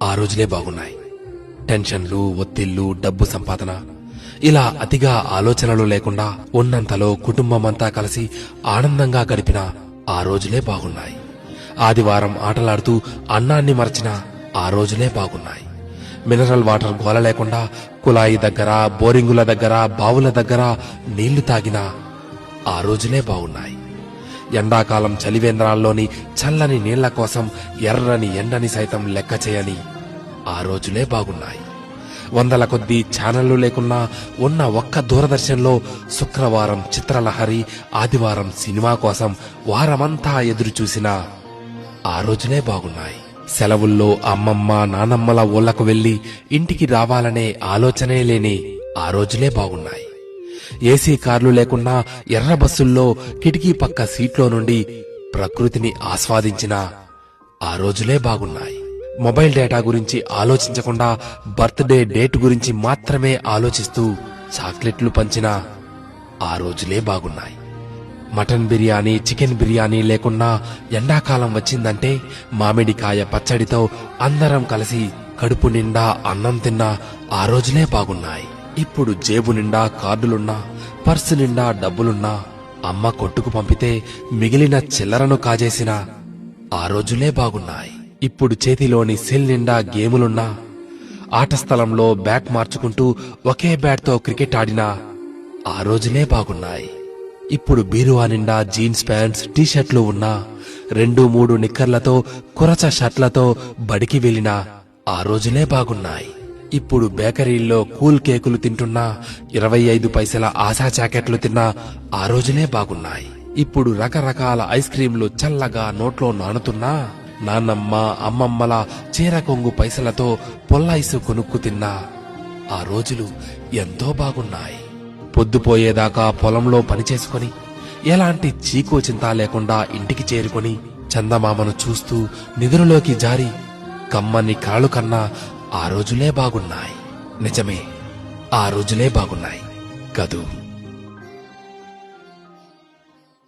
ఆ రోజులే బాగున్నాయి. టెన్షన్లు, ఒత్తిళ్లు, డబ్బు సంపాదన ఇలా అతిగా ఆలోచనలు లేకుండా ఉన్నంతలో కుటుంబమంతా కలిసి ఆనందంగా గడిపిన ఆ రోజులే బాగున్నాయి. ఆదివారం ఆటలాడుతూ అన్నాన్ని మరచిన ఆ రోజులే బాగున్నాయి. మినరల్ వాటర్ గోల లేకుండా కుళాయి దగ్గర, బోరింగుల దగ్గర, బావుల దగ్గర నీళ్లు తాగిన ఆ రోజులే బాగున్నాయి. ఎండాకాలం చలివేంద్రాల్లోని చల్లని నీళ్ల కోసం ఎర్రని ఎండని సైతం లెక్క చేయని ఆ రోజులే బాగున్నాయి. వందల కొద్దీ ఛానళ్లు లేకున్నా ఉన్న ఒక్క దూరదర్శన్లో శుక్రవారం చిత్రలహరి, ఆదివారం సినిమా కోసం వారమంతా ఎదురుచూసిన ఆ రోజులే బాగున్నాయి. సెలవుల్లో అమ్మమ్మ, నానమ్మల ఊళ్లకు వెళ్లి ఇంటికి రావాలనే ఆలోచనే లేని ఆ రోజులే బాగున్నాయి. ఏసీ కార్లు లేకున్నా ఎర్ర బస్సుల్లో కిటికీ పక్క సీట్లో నుండి ప్రకృతిని ఆస్వాదించిన ఆ రోజులే బాగున్నాయి. మొబైల్ డేటా గురించి ఆలోచించకుండా బర్త్డే డేట్ గురించి మాత్రమే ఆలోచిస్తూ చాక్లెట్లు పంచిన ఆ రోజులే బాగున్నాయి. మటన్ బిర్యానీ, చికెన్ బిర్యానీ లేకున్నా ఎండాకాలం వచ్చిందంటే మామిడికాయ పచ్చడితో అందరం కలిసి కడుపు నిండా అన్నం తిన్న ఆ రోజులే బాగున్నాయి. ఇప్పుడు జేబు నిండా కార్డులున్నా, పర్సు నిండా డబ్బులున్నా అమ్మ కొట్టుకు పంపితే మిగిలిన చిల్లరను కాజేసిన ఆ రోజులే బాగున్నాయి. ఇప్పుడు చేతిలోని సెల్ నిండా గేములున్నా, ఆట స్థలంలో బ్యాట్ మార్చుకుంటూ ఒకే బ్యాట్తో క్రికెట్ ఆడిన ఆ రోజులే బాగున్నాయి. ఇప్పుడు బీరువా నిండా జీన్స్ ప్యాంట్స్, టీషర్ట్లు ఉన్నా 2-3 నిక్కర్లతో, కురచ షర్ట్లతో బడికి వెళ్లిన ఆ రోజులే బాగున్నాయి. ఇప్పుడు బేకరీల్లో కూల్ కేకులు తింటున్నా, 25 పైసల ఆశా జాకెట్లు తిన్నా ఆ రోజులే బాగున్నాయి. ఇప్పుడు రకరకాల ఐస్ క్రీంలు చల్లగా నోట్లో నానుతున్నా, నాన్నమ్మ, అమ్మమ్మల చీర కొంగు పైసలతో పొల్లైసు కొనుక్కు తిన్నా ఆ రోజులు ఎంతో బాగున్నాయి. పొద్దుపోయేదాకా పొలంలో పనిచేసుకొని ఎలాంటి చీకో చింత లేకుండా ఇంటికి చేరుకొని చందమామను చూస్తూ నిద్రలోకి జారి కమ్మని కలలు కన్నా ఆ రోజులే బాగున్నాయి. నిజమే, ఆ రోజులే బాగున్నాయి కదూ.